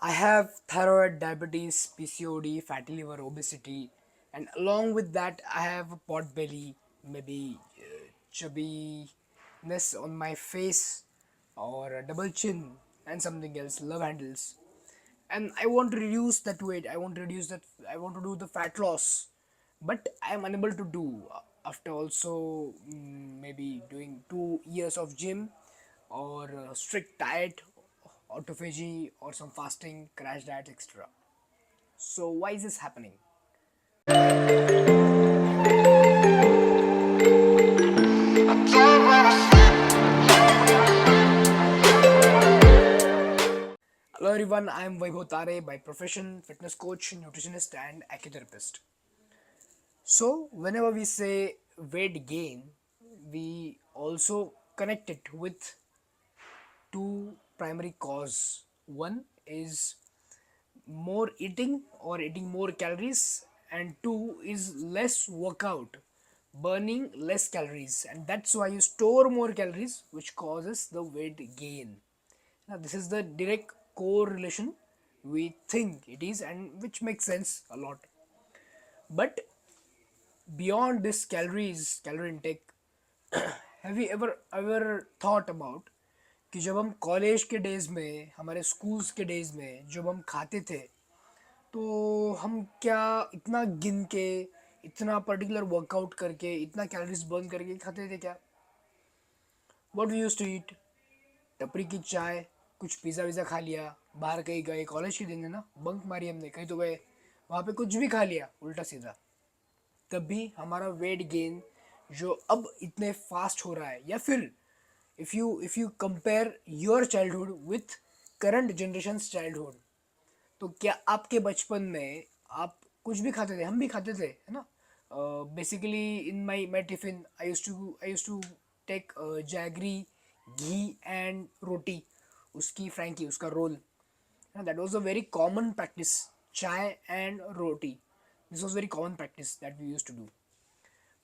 I have thyroid, diabetes, PCOD, fatty liver, obesity, and along with that, I have a pot belly, maybe chubbiness on my face, or a double chin, and something else, love handles. And I want to reduce that weight. I want to reduce that. I want to do the fat loss, but I am unable to do after also maybe doing 2 years of gym or strict diet, autophagy, or some fasting, crash diet, etc. So why is this happening? Hello everyone, I am Vaibhav Tare by profession, fitness coach, nutritionist, and acutherapist. So whenever we say weight gain, we also connect it with two primary cause. One is more eating or eating more calories, and two is less workout, burning less calories, and that's why you store more calories, which causes the weight gain. Now this is the direct correlation we think it is, and which makes sense a lot. But beyond this calorie intake, have you ever thought about कि जब हम college के days में, हमारे schools के days में जब हम खाते थे, तो हम क्या इतना गिन के, इतना पर्टिकुलर वर्कआउट करके, इतना कैलोरीज बर्न करके खाते थे क्या? What we used to eat, टपरी की चाय, कुछ पिज़्ज़ा विज़ा खा लिया, बाहर कहीं गए, कॉलेज के दिन है ना, बंक मारी हमने, कहीं तो गए, वहाँ पे कुछ भी खा लिया उल्टा सीधा, तभी हमारा वेट गेन जो अब इतने फास्ट हो रहा है। या फिर if you compare your childhood with current generation childhood, तो क्या आपके बचपन में आप कुछ भी खाते थे? हम भी खाते थे, है ना? Basically in my tiffin I used to take jaggery, ghee and roti, उसकी फ्रैंकी, उसका roll, that was a very common practice. Chai and roti, this was very common practice that we used to do.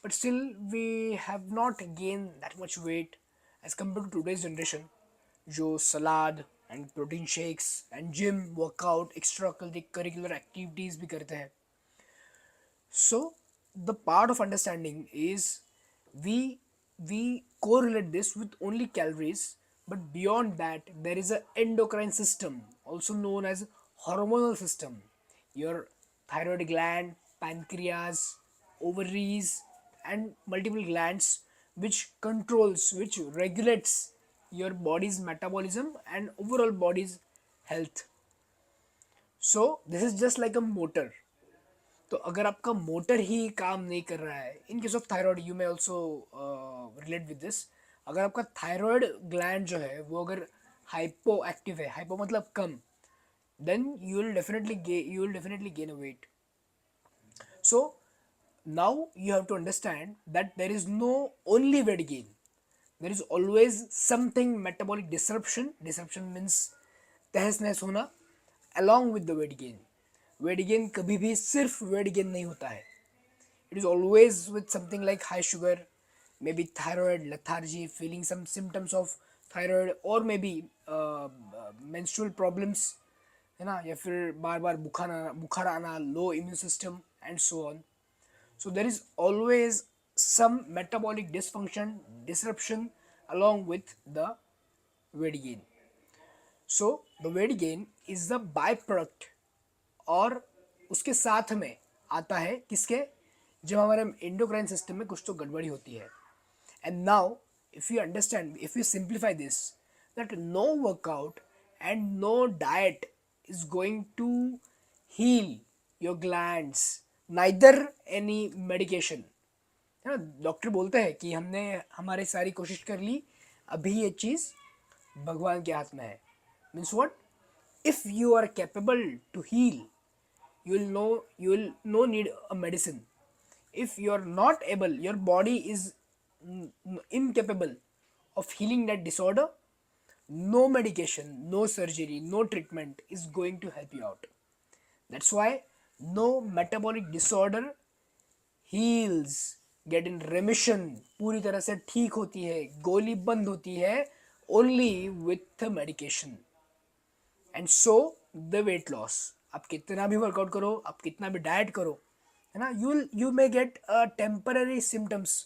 But still we have not gained that much weight as compared to today's generation, जो salad and protein shakes and gym workout extra curricular activities भी करते हैं. So the part of understanding is we we correlate this with only calories, but beyond that there is a endocrine system, also known as hormonal system. Your thyroid gland, pancreas, ovaries, and multiple glands, which regulates your body's metabolism and overall body's health. So this is just like a motor. तो अगर आपका motor ही काम नहीं कर रहा है, in case of thyroid you may also relate with this, अगर आपका थायराइड ग्लैंड जो है वो अगर हाइपो एक्टिव है, हाइपो मतलब कम, then you will definitely gain a weight. So now you have to understand that there is no only weight gain, there is always something metabolic disruption means तहस नहस होना along with the weight gain. Weight gain कभी भी सिर्फ weight gain नहीं होता है. It is always with something like high sugar, maybe thyroid lethargy, feeling some symptoms of thyroid, or maybe menstrual problems, है ना, या फिर बार बार बुखार आना, low immune system and so on. So there is always some metabolic dysfunction, disruption along with the weight gain. So the weight gain is the byproduct, और उसके साथ में आता है किसके, जब हमारे एंडोक्राइन सिस्टम में कुछ तो गड़बड़ी होती है. And now if you understand, if you simplify this, that no workout and no diet is going to heal your glands, neither any medication. है ना, डॉक्टर बोलते हैं कि हमने हमारी सारी कोशिश कर ली, अभी ये चीज़ भगवान के हाथ में है. Means what, if you are capable to heal, you will no need a medicine. If you are not able, your body is incapable of healing that disorder, no medication, no surgery, no treatment is going to help you out. That's why no metabolic disorder heals, get in remission, पूरी तरह से ठीक होती है, गोली बंद होती है only with the medication. And so the weight loss. आप कितना भी वर्कआउट करो, आप कितना भी डाइट करो, है ना, you may gate temporary symptoms.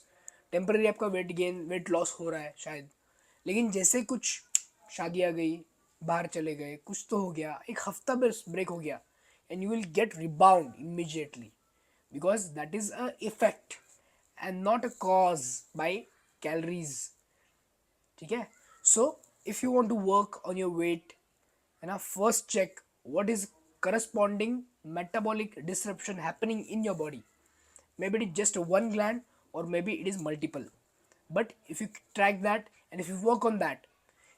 Temporary आपका वेट गेन, वेट लॉस हो रहा है शायद, लेकिन जैसे कुछ शादी आ गई, बाहर चले गए, कुछ तो हो गया, एक हफ्ता बस ब्रेक हो गया, and you will get rebound immediately, because that is a effect and not a cause by calories. ठीक है. So if you want to work on your weight, है ना, first check what is corresponding metabolic disruption happening in your body. Maybe it is just one gland, or maybe it is multiple, but if you track that and if you work on that,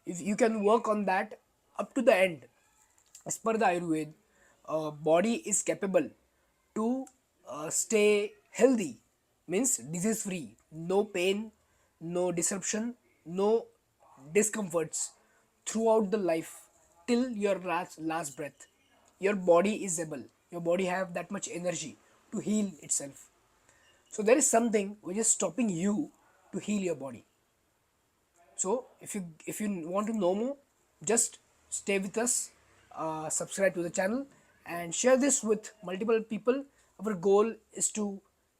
if you can work on that up to the end, as per the Ayurveda, body is capable to stay healthy, means disease free, no pain, no disruption, no discomforts throughout the life till your last breath. Your body is able, your body have that much energy to heal itself. So there is something which is stopping you to heal your body. So if you want to know more, just stay with us, subscribe to the channel, and share this with multiple people. Our goal is to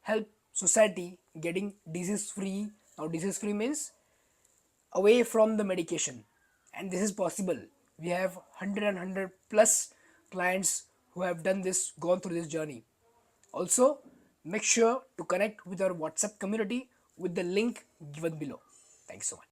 help society getting disease free. Now disease free means away from the medication, and this is possible. We have 100 plus clients who have done this, gone through this journey. Also, make sure to connect with our WhatsApp community with the link given below. Thanks so much.